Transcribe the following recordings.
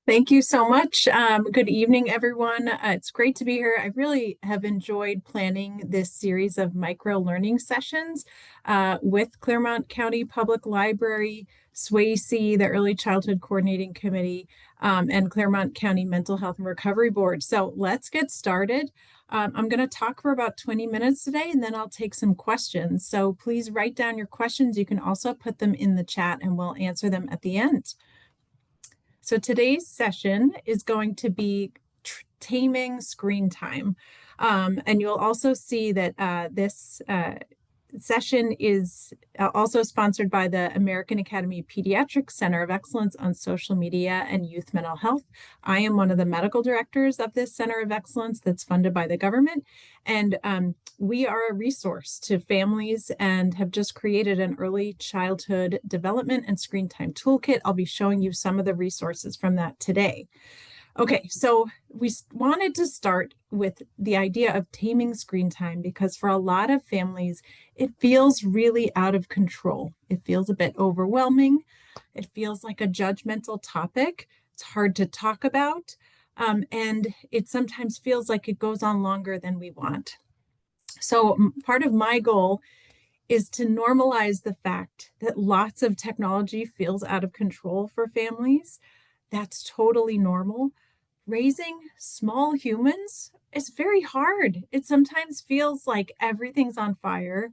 Thank you so much. Good evening, everyone. It's great to be here. I really have enjoyed planning this series of micro learning sessions with Clermont County Public Library, SWAYC, the Early Childhood Coordinating Committee, and Clermont County Mental Health and Recovery Board. So let's get started. I'm going to talk for about 20 minutes today, and then I'll take some questions. So please write down your questions. You can also put them in the chat, and we'll answer them at the end. So today's session is going to be taming screen time. And you'll also see that this session is also sponsored by the American Academy of Pediatrics Center of Excellence on Social Media and Youth Mental Health. I am one of the medical directors of this Center of Excellence that's funded by the government. And we are a resource to families and have just created an early childhood development and screen time toolkit. I'll be showing you some of the resources from that today. Okay, so we wanted to start with the idea of taming screen time because for a lot of families, it feels really out of control. It feels a bit overwhelming. It feels like a judgmental topic. It's hard to talk about. And it sometimes feels like it goes on longer than we want. So part of my goal is to normalize the fact that lots of technology feels out of control for families. That's totally normal. Raising small humans is very hard. It sometimes feels like everything's on fire.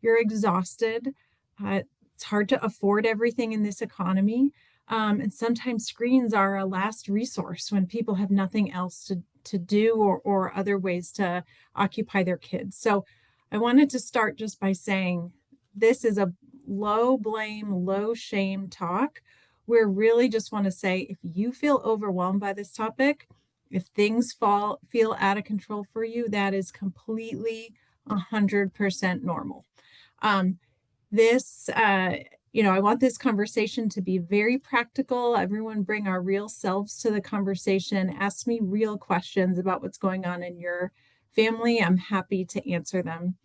You're exhausted. It's hard to afford everything in this economy. And sometimes screens are a last resource when people have nothing else to do or other ways to occupy their kids. So I wanted to start just by saying this is a low blame, low shame talk. We really just want to say if you feel overwhelmed by this topic, if things feel out of control for you, that is completely 100% normal. I want this conversation to be very practical. Everyone bring our real selves to the conversation. Ask me real questions about what's going on in your family. I'm happy to answer them.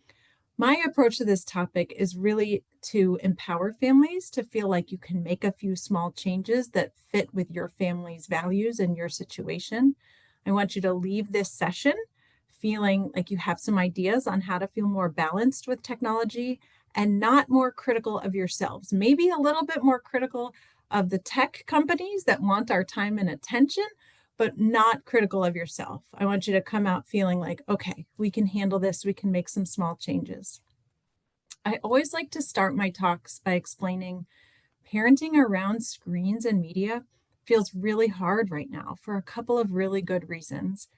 My approach to this topic is really to empower families to feel like you can make a few small changes that fit with your family's values and your situation. I want you to leave this session feeling like you have some ideas on how to feel more balanced with technology and not more critical of yourselves. Maybe a little bit more critical of the tech companies that want our time and attention, but not critical of yourself. I want you to come out feeling like, okay, we can handle this. We can make some small changes. I always like to start my talks by explaining parenting around screens and media feels really hard right now for a couple of really good reasons.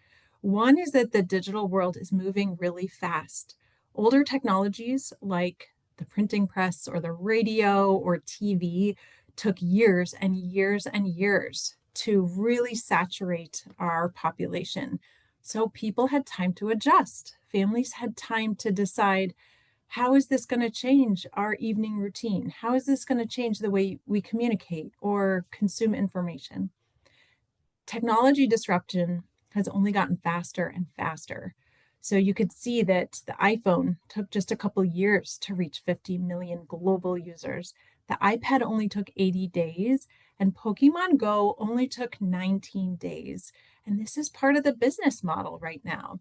One is that the digital world is moving really fast. Older technologies like the printing press or the radio or TV took years and years and years to really saturate our population. So people had time to adjust. Families had time to decide, how is this going to change our evening routine? How is this going to change the way we communicate or consume information? Technology disruption has only gotten faster and faster. So you could see that the iPhone took just a couple years to reach 50 million global users. The iPad only took 80 days, and Pokemon Go only took 19 days. And this is part of the business model right now.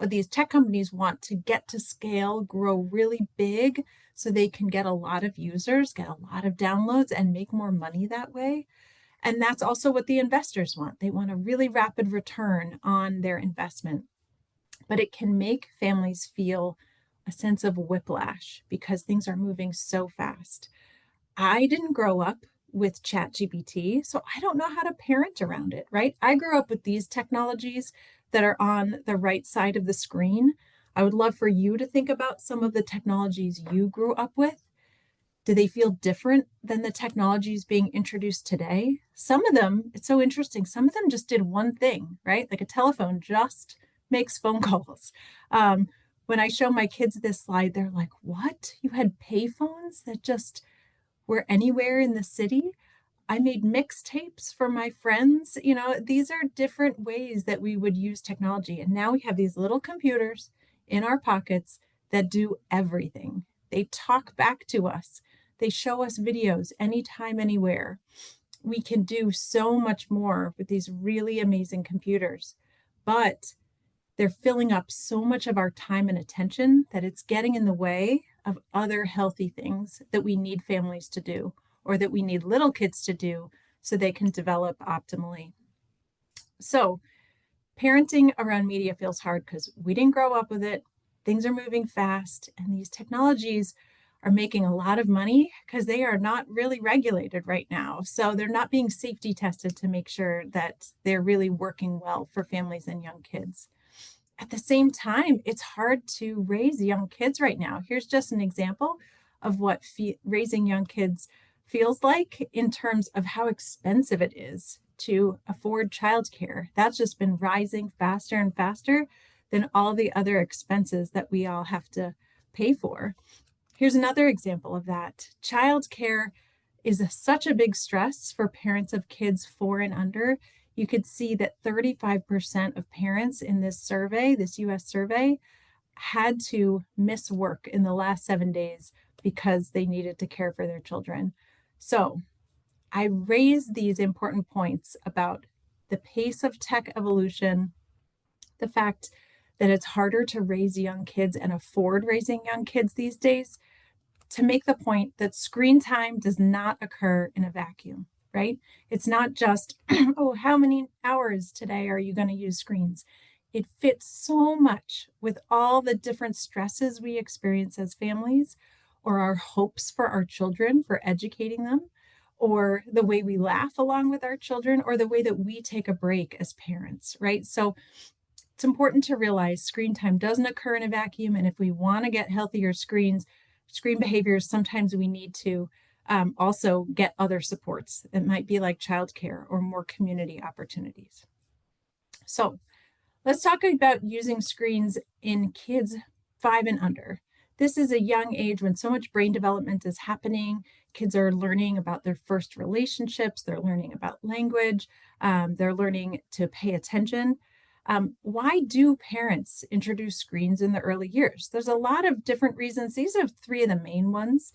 These tech companies want to get to scale, grow really big so they can get a lot of users, get a lot of downloads, and make more money that way. And that's also what the investors want. They want a really rapid return on their investment. But it can make families feel a sense of whiplash because things are moving so fast. I didn't grow up with ChatGPT, so I don't know how to parent around it, right? I grew up with these technologies that are on the right side of the screen. I would love for you to think about some of the technologies you grew up with. Do they feel different than the technologies being introduced today? Some of them, it's so interesting, some of them just did one thing, right? Like a telephone just makes phone calls. When I show my kids this slide, they're like, what? You had payphones that just were anywhere in the city? I made mixtapes for my friends. These are different ways that we would use technology. And now we have these little computers in our pockets that do everything. They talk back to us. They show us videos anytime, anywhere. We can do so much more with these really amazing computers, but they're filling up so much of our time and attention that it's getting in the way of other healthy things that we need families to do, or that we need little kids to do so they can develop optimally. So parenting around media feels hard because we didn't grow up with it. Things are moving fast, and these technologies are making a lot of money because they are not really regulated right now. So they're not being safety tested to make sure that they're really working well for families and young kids. At the same time, it's hard to raise young kids right now. Here's just an example of what raising young kids feels like in terms of how expensive it is to afford childcare. That's just been rising faster and faster than all the other expenses that we all have to pay for. Here's another example of that. Childcare is such a big stress for parents of kids 4 and under. You could see that 35% of parents in this survey, this US survey, had to miss work in the last 7 days because they needed to care for their children. So I raise these important points about the pace of tech evolution, the fact that it's harder to raise young kids and afford raising young kids these days, to make the point that screen time does not occur in a vacuum, right? It's not just, oh, how many hours today are you going to use screens? It fits so much with all the different stresses we experience as families, or our hopes for our children, for educating them, or the way we laugh along with our children, or the way that we take a break as parents, right? So it's important to realize screen time doesn't occur in a vacuum. And if we want to get healthier screen behaviors, sometimes we need to also get other supports. It might be like childcare or more community opportunities. So let's talk about using screens in kids 5 and under. This is a young age when so much brain development is happening. Kids are learning about their first relationships. They're learning about language. They're learning to pay attention. Why do parents introduce screens in the early years? There's a lot of different reasons. These are 3 of the main ones.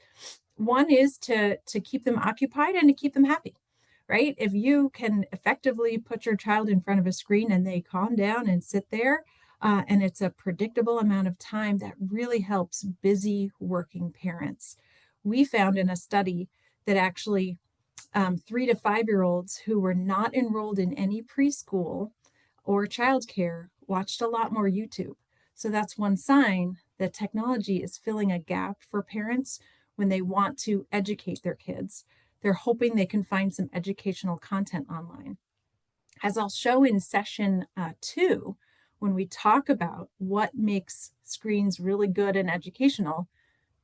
One is to keep them occupied and to keep them happy, right? If you can effectively put your child in front of a screen and they calm down and sit there, and it's a predictable amount of time, that really helps busy working parents. We found in a study that actually 3 to 5-year-olds who were not enrolled in any preschool or childcare watched a lot more YouTube. So that's one sign that technology is filling a gap for parents when they want to educate their kids. They're hoping they can find some educational content online. As I'll show in session 2, when we talk about what makes screens really good and educational,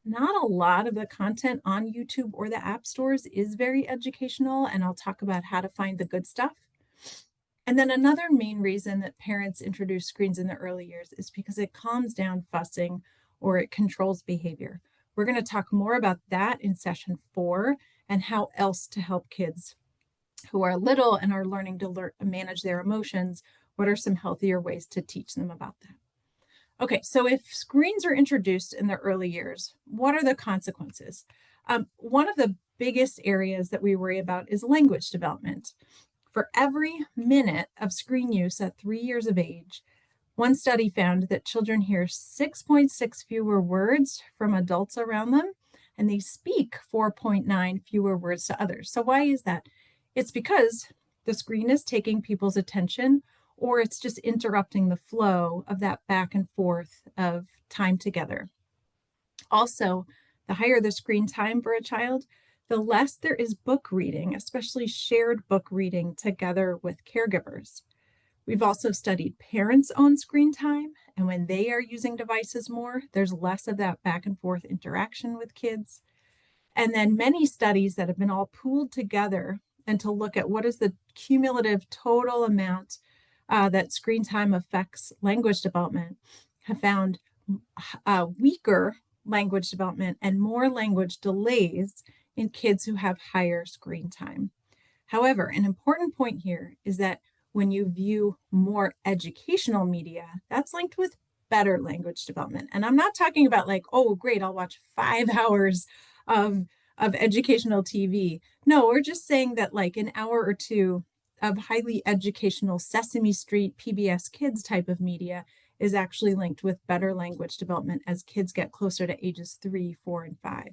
not a lot of the content on YouTube or the app stores is very educational, and I'll talk about how to find the good stuff. And then another main reason that parents introduce screens in the early years is because it calms down fussing or it controls behavior. We're going to talk more about that in session 4 and how else to help kids who are little and are learning to manage their emotions. What are some healthier ways to teach them about that? Okay, so if screens are introduced in the early years, what are the consequences? One of the biggest areas that we worry about is language development. For every minute of screen use at 3 years of age, one study found that children hear 6.6 fewer words from adults around them, and they speak 4.9 fewer words to others. So why is that? It's because the screen is taking people's attention, or it's just interrupting the flow of that back and forth of time together. Also, the higher the screen time for a child, the less there is book reading, especially shared book reading together with caregivers. We've also studied parents' own screen time, and when they are using devices more, there's less of that back and forth interaction with kids. And then many studies that have been all pooled together and to look at what is the cumulative total amount that screen time affects language development have found weaker language development and more language delays in kids who have higher screen time. However, an important point here is that when you view more educational media, that's linked with better language development. And I'm not talking about like, oh, great, I'll watch 5 hours of of educational TV. No, we're just saying that like an hour or two of highly educational Sesame Street, PBS Kids type of media is actually linked with better language development as kids get closer to ages 3, 4, and 5.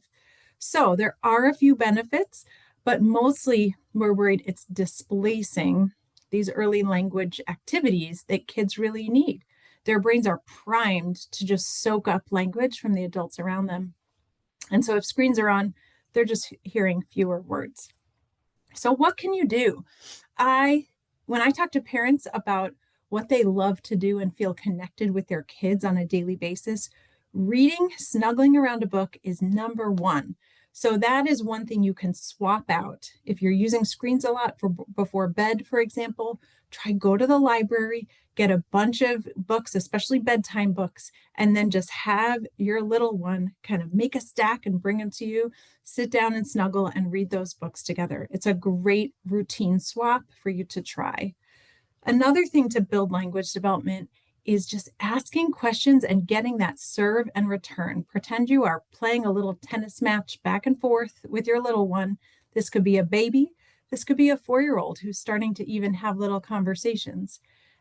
So there are a few benefits, but mostly we're worried it's displacing these early language activities that kids really need. Their brains are primed to just soak up language from the adults around them. And so if screens are on, they're just hearing fewer words. So what can you do? When I talk to parents about what they love to do and feel connected with their kids on a daily basis, reading, snuggling around a book is number one. So that is one thing you can swap out. If you're using screens a lot before bed, for example, go to the library, get a bunch of books, especially bedtime books, and then just have your little one kind of make a stack and bring them to you, sit down and snuggle and read those books together. It's a great routine swap for you to try. Another thing to build language development is just asking questions and getting that serve and return. Pretend you are playing a little tennis match back and forth with your little one. This could be a baby. This could be a 4-year-old who's starting to even have little conversations.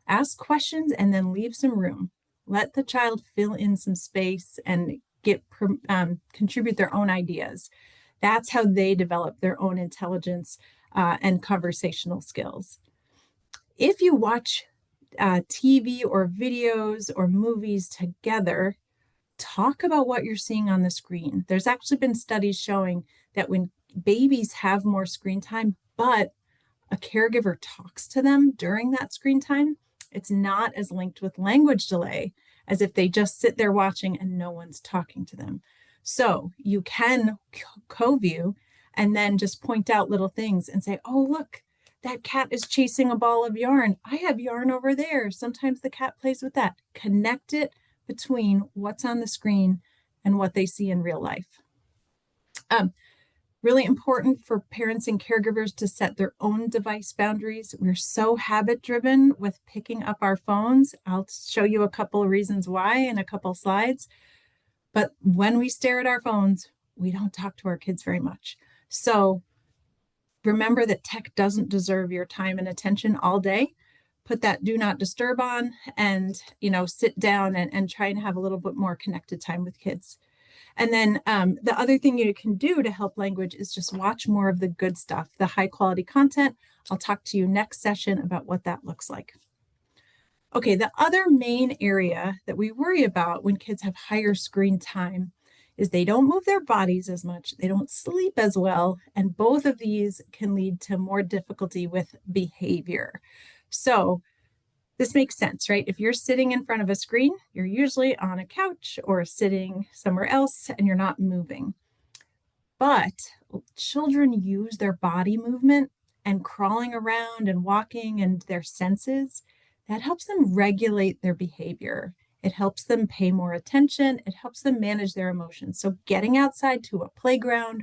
Ask questions and then leave some room. Let the child fill in some space and contribute their own ideas. That's how they develop their own intelligence and conversational skills. If you watch TV or videos or movies together, talk about what you're seeing on the screen. There's actually been studies showing that when babies have more screen time, but a caregiver talks to them during that screen time, it's not as linked with language delay as if they just sit there watching and no one's talking to them. So you can co-view and then just point out little things and say, oh, look, that cat is chasing a ball of yarn. I have yarn over there. Sometimes the cat plays with that. Connect it between what's on the screen and what they see in real life. Really important for parents and caregivers to set their own device boundaries. We're so habit-driven with picking up our phones. I'll show you a couple of reasons why in a couple slides. But when we stare at our phones, we don't talk to our kids very much. So remember that tech doesn't deserve your time and attention all day. Put that do not disturb on and, sit down and try and have a little bit more connected time with kids. And then the other thing you can do to help language is just watch more of the good stuff, the high quality content. I'll talk to you next session about what that looks like. Okay, the other main area that we worry about when kids have higher screen time is they don't move their bodies as much, they don't sleep as well, and both of these can lead to more difficulty with behavior. So this makes sense, right? If you're sitting in front of a screen, you're usually on a couch or sitting somewhere else and you're not moving. But children use their body movement and crawling around and walking and their senses. That helps them regulate their behavior. It helps them pay more attention. It helps them manage their emotions. So getting outside to a playground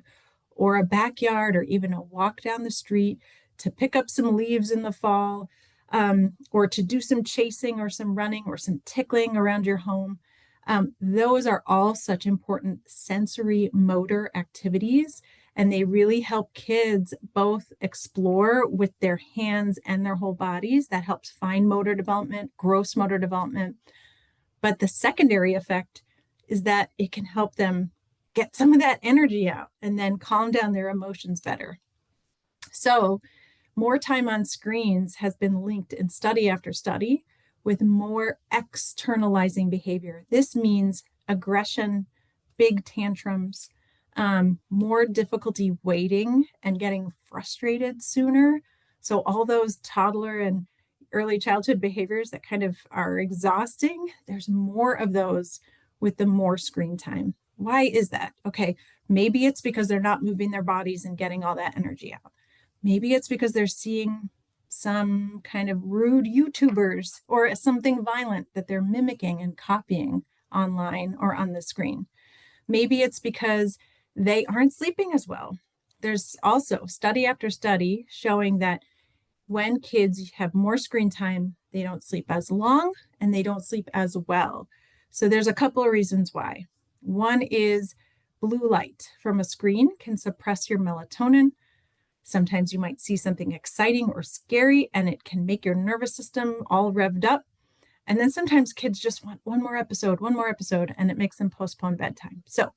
or a backyard or even a walk down the street to pick up some leaves in the fall, or to do some chasing or some running or some tickling around your home. Those are all such important sensory motor activities, and they really help kids both explore with their hands and their whole bodies. That helps fine motor development, gross motor development. But the secondary effect is that it can help them get some of that energy out and then calm down their emotions better. So more time on screens has been linked in study after study with more externalizing behavior. This means aggression, big tantrums, more difficulty waiting and getting frustrated sooner. So all those toddler and early childhood behaviors that kind of are exhausting, there's more of those with the more screen time. Why is that? Okay, maybe it's because they're not moving their bodies and getting all that energy out. Maybe it's because they're seeing some kind of rude YouTubers or something violent that they're mimicking and copying online or on the screen. Maybe it's because they aren't sleeping as well. There's also study after study showing that when kids have more screen time, they don't sleep as long and they don't sleep as well. So there's a couple of reasons why. One is blue light from a screen can suppress your melatonin. Sometimes you might see something exciting or scary and it can make your nervous system all revved up. And then sometimes kids just want one more episode, and it makes them postpone bedtime. So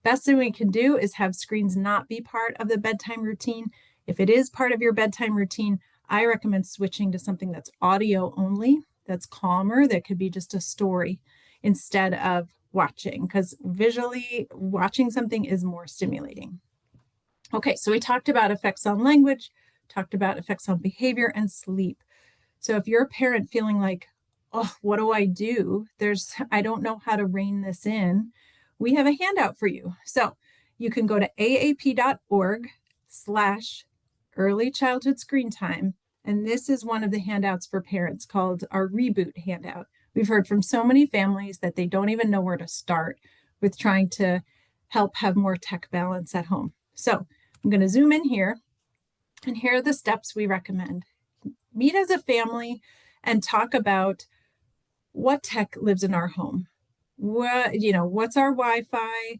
best thing we can do is have screens not be part of the bedtime routine. If it is part of your bedtime routine, I recommend switching to something that's audio only, that's calmer, that could be just a story instead of watching, because visually watching something is more stimulating. Okay, so we talked about effects on language, talked about effects on behavior and sleep. So if you're a parent feeling like, oh, what do I do? I don't know how to rein this in. We have a handout for you. So you can go to aap.org/early childhood screen time. And this is one of the handouts for parents called our reboot handout. We've heard from so many families that they don't even know where to start with trying to help have more tech balance at home. So I'm going to zoom in here, and here are the steps we recommend. Meet as a family and talk about what tech lives in our home. What's our Wi-Fi?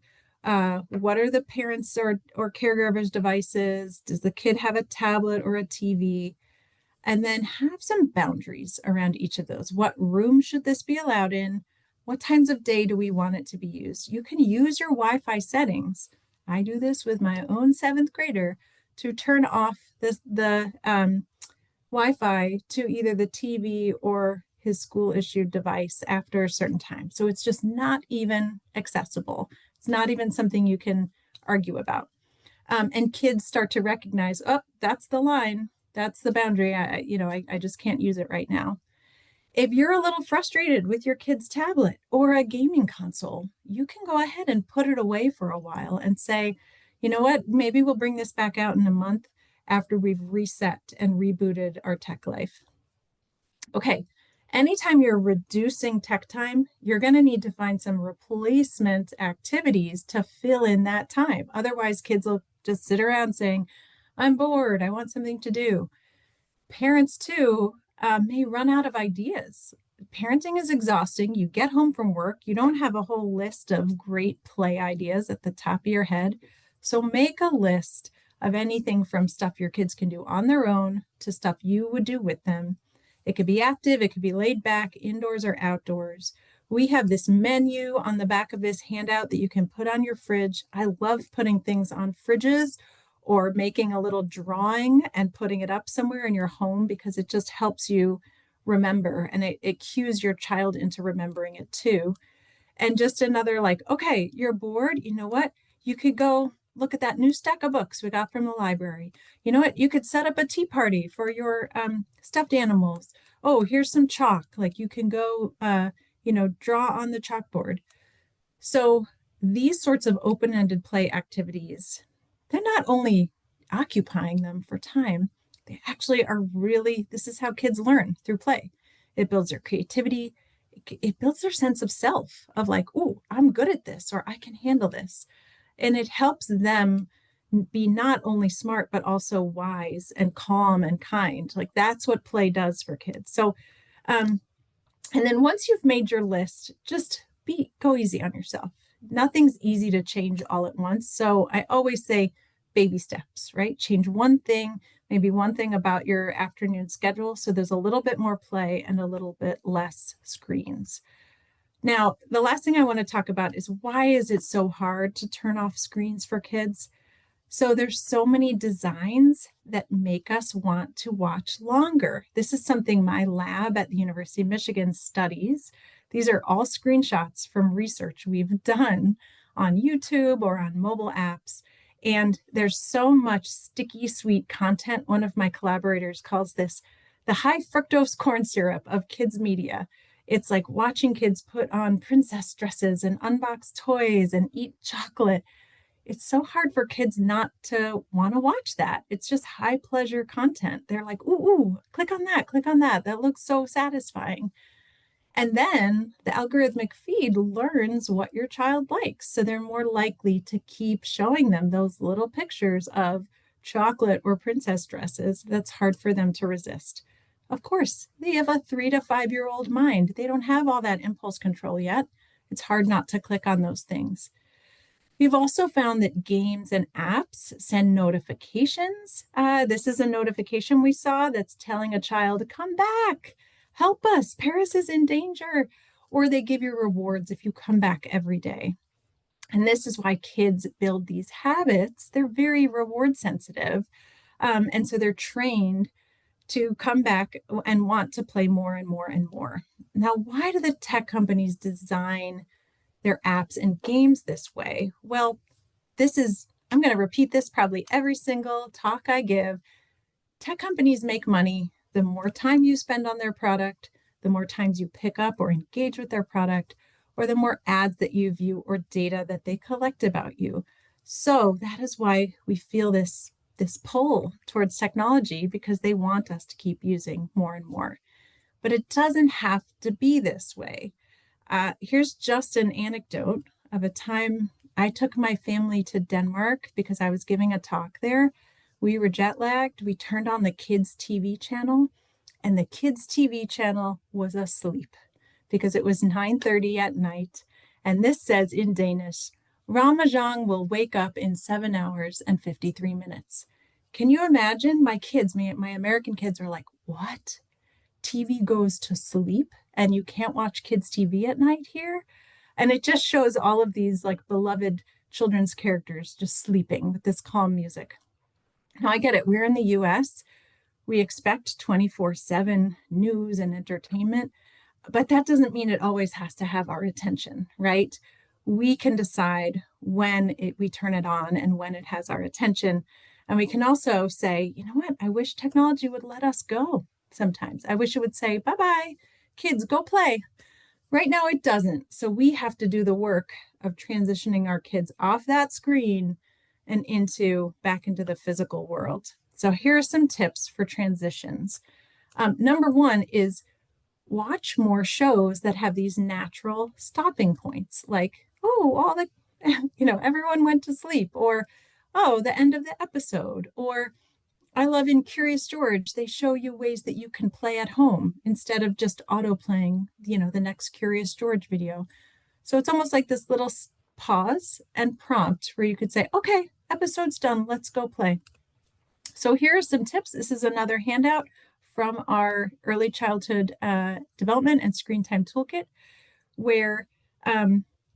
What are the parents or caregivers' devices? Does the kid have a tablet or a TV? And then have some boundaries around each of those. What room should this be allowed in? What times of day do we want it to be used? You can use your Wi-Fi settings. I do this with my own 7th grader to turn off the Wi-Fi to either the TV or his school-issued device after a certain time. So it's just not even accessible. It's not even something you can argue about. And kids start to recognize, oh, that's the line. That's the boundary. I just can't use it right now. If you're a little frustrated with your kid's tablet or a gaming console, you can go ahead and put it away for a while and say, you know what, maybe we'll bring this back out in a month after we've reset and rebooted our tech life. Okay, anytime you're reducing tech time, you're going to need to find some replacement activities to fill in that time. Otherwise, kids will just sit around saying, I'm bored, I want something to do. Parents, too, may run out of ideas. Parenting is exhausting. You get home from work, you don't have a whole list of great play ideas at the top of your head. So make a list of anything from stuff your kids can do on their own to stuff you would do with them. It could be active, it could be laid back, indoors or outdoors. We have this menu on the back of this handout that you can put on your fridge. I love putting things on fridges or making a little drawing and putting it up somewhere in your home because it just helps you remember, and it cues your child into remembering it too. And just another okay, you're bored, you know what? You could go look at that new stack of books we got from the library. You know what? You could set up a tea party for your stuffed animals. Oh, here's some chalk. You can go, draw on the chalkboard. So these sorts of open-ended play activities, they're not only occupying them for time, they actually are this is how kids learn through play. It builds their creativity. It builds their sense of self of oh, I'm good at this, or I can handle this. And it helps them be not only smart, but also wise and calm and kind. That's what play does for kids. So, and then once you've made your list, just go easy on yourself. Nothing's easy to change all at once. So I always say baby steps, right? Change one thing, maybe one thing about your afternoon schedule. So there's a little bit more play and a little bit less screens. Now, the last thing I want to talk about is why is it so hard to turn off screens for kids? So there's so many designs that make us want to watch longer. This is something my lab at the University of Michigan studies. These are all screenshots from research we've done on YouTube or on mobile apps. And there's so much sticky, sweet content. One of my collaborators calls this the high fructose corn syrup of kids' media. It's like watching kids put on princess dresses and unbox toys and eat chocolate. It's so hard for kids not to want to watch that. It's just high pleasure content. They're like, ooh, click on that, click on that. That looks so satisfying. And then the algorithmic feed learns what your child likes. So they're more likely to keep showing them those little pictures of chocolate or princess dresses that's hard for them to resist. Of course, they have a 3 to 5 year old mind. They don't have all that impulse control yet. It's hard not to click on those things. We've also found that games and apps send notifications. This is a notification we saw that's telling a child, come back, help us, Paris is in danger. Or they give you rewards if you come back every day. And this is why kids build these habits. They're very reward sensitive. And so they're trained to come back and want to play more and more and more. Now, why do the tech companies design their apps and games this way? Well, I'm going to repeat this probably every single talk I give. Tech companies make money the more time you spend on their product, the more times you pick up or engage with their product, or the more ads that you view or data that they collect about you. So that is why we feel this pull towards technology, because they want us to keep using more and more. But it doesn't have to be this way. Here's just an anecdote of a time I took my family to Denmark because I was giving a talk there. We were jet lagged. We turned on the kids' TV channel, and the kids' TV channel was asleep because it was 9:30 at night. And this says in Danish, Ramajang will wake up in 7 hours and 53 minutes. Can you imagine? My kids, my American kids, are like, what? TV goes to sleep and you can't watch kids' TV at night here? And it just shows all of these like beloved children's characters just sleeping with this calm music. Now I get it. We're in the US. We expect 24/7 news and entertainment, but that doesn't mean it always has to have our attention, right? We can decide when we turn it on and when it has our attention. And we can also say, you know what? I wish technology would let us go sometimes. I wish it would say, bye-bye, kids, go play. Right now it doesn't. So we have to do the work of transitioning our kids off that screen and back into the physical world. So here are some tips for transitions. Number one is watch more shows that have these natural stopping points, like, everyone went to sleep, or, oh, the end of the episode. Or I love in Curious George, they show you ways that you can play at home instead of just auto playing, the next Curious George video. So it's almost like this little pause and prompt where you could say, okay, episode's done, let's go play. So here are some tips. This is another handout from our early childhood development and screen time toolkit, where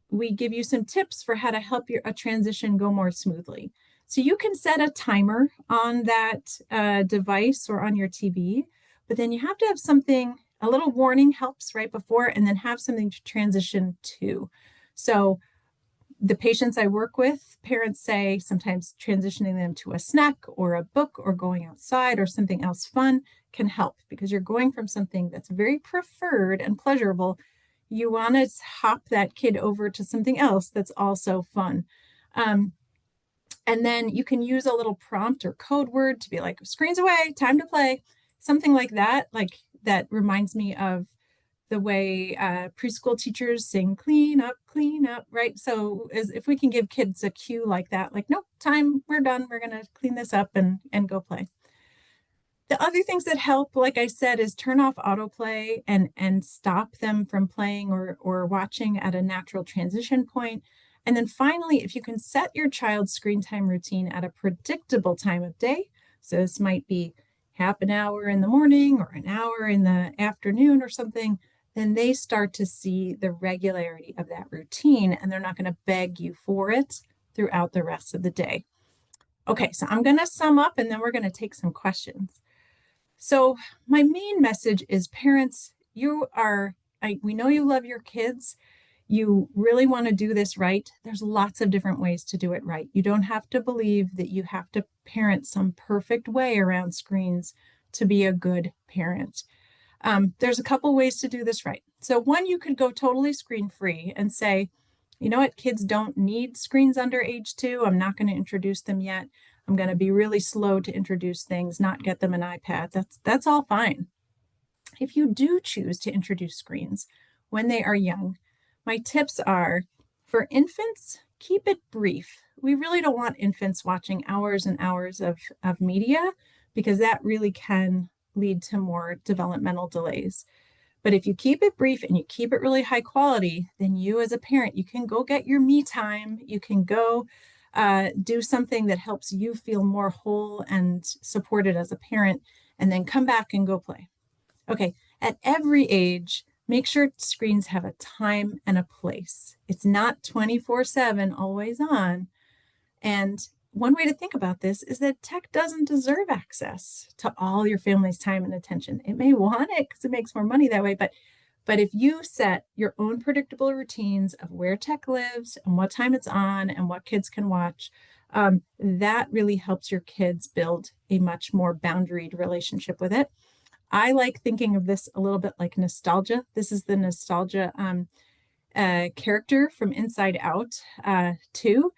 we give you some tips for how to help a transition go more smoothly. So you can set a timer on that device or on your TV, but then you have to have something, a little warning helps right before, and then have something to transition to. So the patients I work with, parents say sometimes transitioning them to a snack or a book or going outside or something else fun can help, because you're going from something that's very preferred and pleasurable. You want to hop that kid over to something else that's also fun. And then you can use a little prompt or code word to be like, screens away, time to play, something like that. Like that reminds me of the way preschool teachers sing clean up, right? So if we can give kids a cue like that, like, nope, time, we're done, we're gonna clean this up and go play. The other things that help, like I said, is turn off autoplay and stop them from playing or watching at a natural transition point. And then finally, if you can set your child's screen time routine at a predictable time of day, so this might be half an hour in the morning or an hour in the afternoon or something, then they start to see the regularity of that routine, and they're not going to beg you for it throughout the rest of the day. Okay, so I'm going to sum up and then we're going to take some questions. So my main message is, parents, we know you love your kids. You really want to do this right. There's lots of different ways to do it right. You don't have to believe that you have to parent some perfect way around screens to be a good parent. There's a couple ways to do this right. So one, you could go totally screen free and say, you know what, kids don't need screens under age 2. I'm not going to introduce them yet. I'm going to be really slow to introduce things, not get them an iPad. That's all fine. If you do choose to introduce screens when they are young, my tips are, for infants, keep it brief. We really don't want infants watching hours and hours of media, because that really can lead to more developmental delays. But if you keep it brief and you keep it really high quality, then you as a parent, you can go get your me time. You can go do something that helps you feel more whole and supported as a parent, and then come back and go play. Okay, at every age, make sure screens have a time and a place. It's not 24/7, always on. And one way to think about this is that tech doesn't deserve access to all your family's time and attention. It may want it because it makes more money that way, but if you set your own predictable routines of where tech lives and what time it's on and what kids can watch, that really helps your kids build a much more boundaried relationship with it. I like thinking of this a little bit like nostalgia. This is the nostalgia character from Inside Out 2,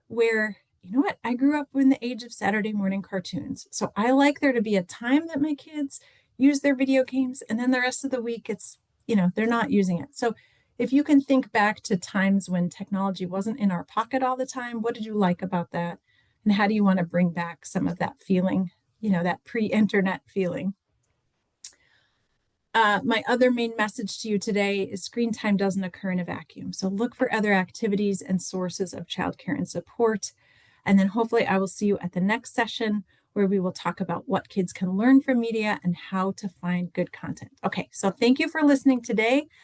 where, you know what, I grew up in the age of Saturday morning cartoons. So I like there to be a time that my kids use their video games, and then the rest of the week it's, they're not using it. So if you can think back to times when technology wasn't in our pocket all the time, what did you like about that? And how do you want to bring back some of that feeling, that pre-internet feeling? My other main message to you today is screen time doesn't occur in a vacuum. So look for other activities and sources of childcare and support. And then hopefully I will see you at the next session where we will talk about what kids can learn from media and how to find good content. Okay, so thank you for listening today.